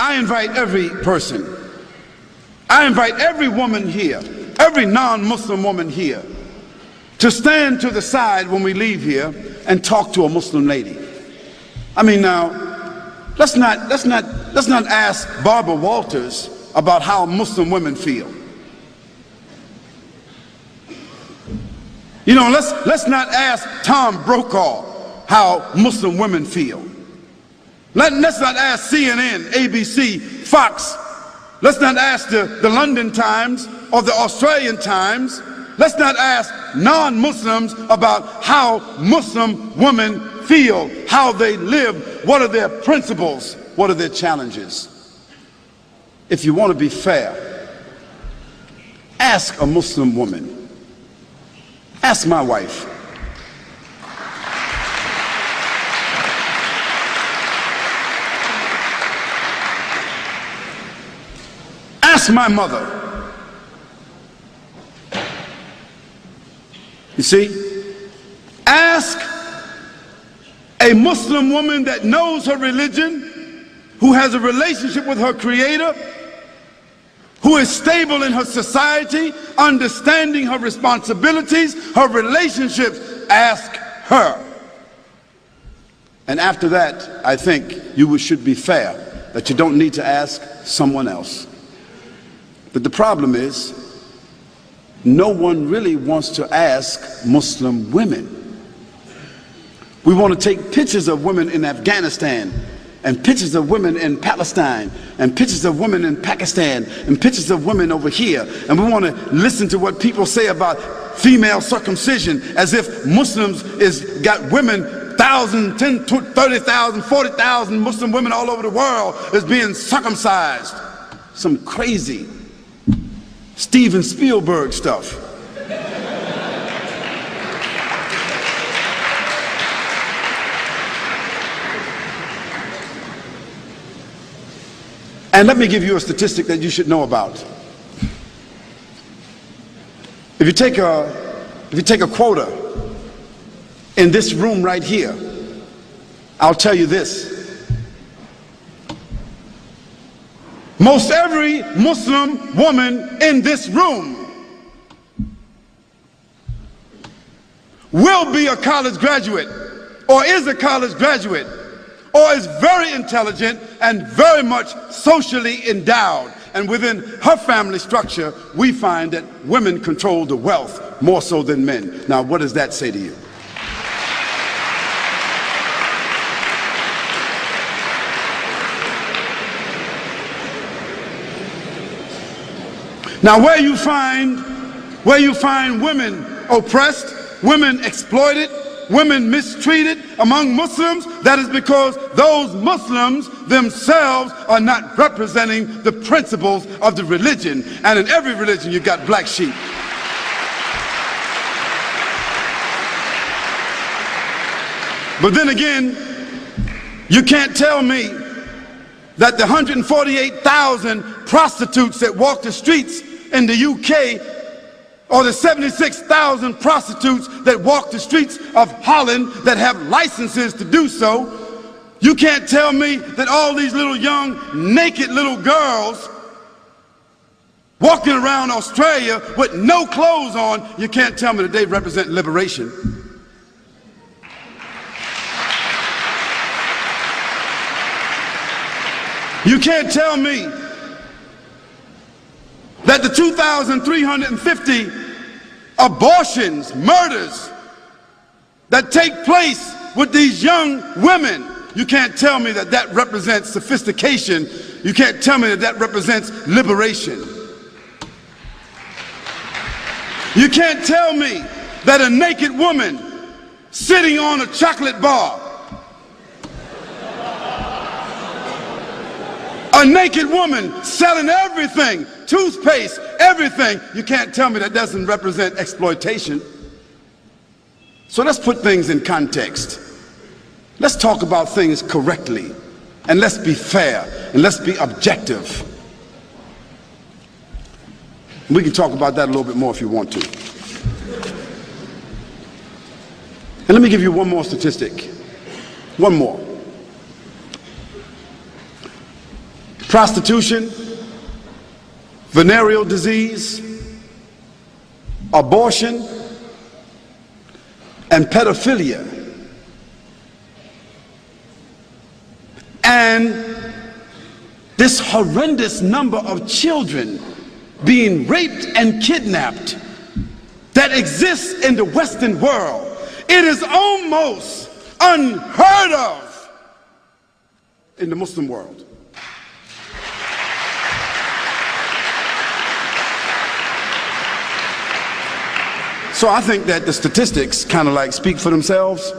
I invite every person, I invite every woman here, every non-Muslim woman here, to stand to the side when we leave here and talk to a Muslim lady. I mean, now, let's not ask Barbara Walters about how Muslim women feel. You know, let's not ask Tom Brokaw how Muslim women feel. Let's not ask CNN, ABC, Fox. Let's not ask the London Times or the Australian Times. Let's not ask non-Muslims about how Muslim women feel, how they live, what are their principles, what are their challenges. If you want to be fair, ask a Muslim woman. Ask my wife. Ask my mother. You see, ask a Muslim woman that knows her religion, who has a relationship with her Creator, who is stable in her society, understanding her responsibilities, her relationships. Ask her. And after that, I think you should be fair, that you don't need to ask someone else. But the problem is, no one really wants to ask Muslim women. We want to take pictures of women in Afghanistan, and pictures of women in Palestine, and pictures of women in Pakistan, and pictures of women over here, and we want to listen to what people say about female circumcision, as if Muslims got women, 1,000, 10, 30,000, 40,000 Muslim women all over the world is being circumcised. Some crazy Steven Spielberg stuff. And let me give you a statistic that you should know about. If you take a quota in this room right here, I'll tell you this. Most every Muslim woman in this room will be a college graduate, or is a college graduate, or is very intelligent and very much socially endowed. And within her family structure, we find that women control the wealth more so than men. Now, what does that say to you? Now, where you find women oppressed, women exploited, women mistreated among Muslims, that is because those Muslims themselves are not representing the principles of the religion. And in every religion you've got black sheep. But then again, you can't tell me that the 148,000 prostitutes that walk the streets in the UK, or the 76,000 prostitutes that walk the streets of Holland that have licenses to do so, you can't tell me that all these little young naked little girls walking around Australia with no clothes on, you can't tell me that they represent liberation. You can't tell me that the 2,350 abortions, murders that take place with these young women, you can't tell me that that represents sophistication. You can't tell me that that represents liberation. You can't tell me that a naked woman sitting on a chocolate bar, a naked woman selling everything, toothpaste, everything, you can't tell me that doesn't represent exploitation. So let's put things in context. Let's talk about things correctly, and let's be fair, and let's be objective. We can talk about that a little bit more if you want to. And let me give you one more statistic. One more. prostitution, venereal disease, abortion, and pedophilia. And this horrendous number of children being raped and kidnapped that exists in the Western world. It is almost unheard of in the Muslim world. So I think that the statistics kind of like speak for themselves.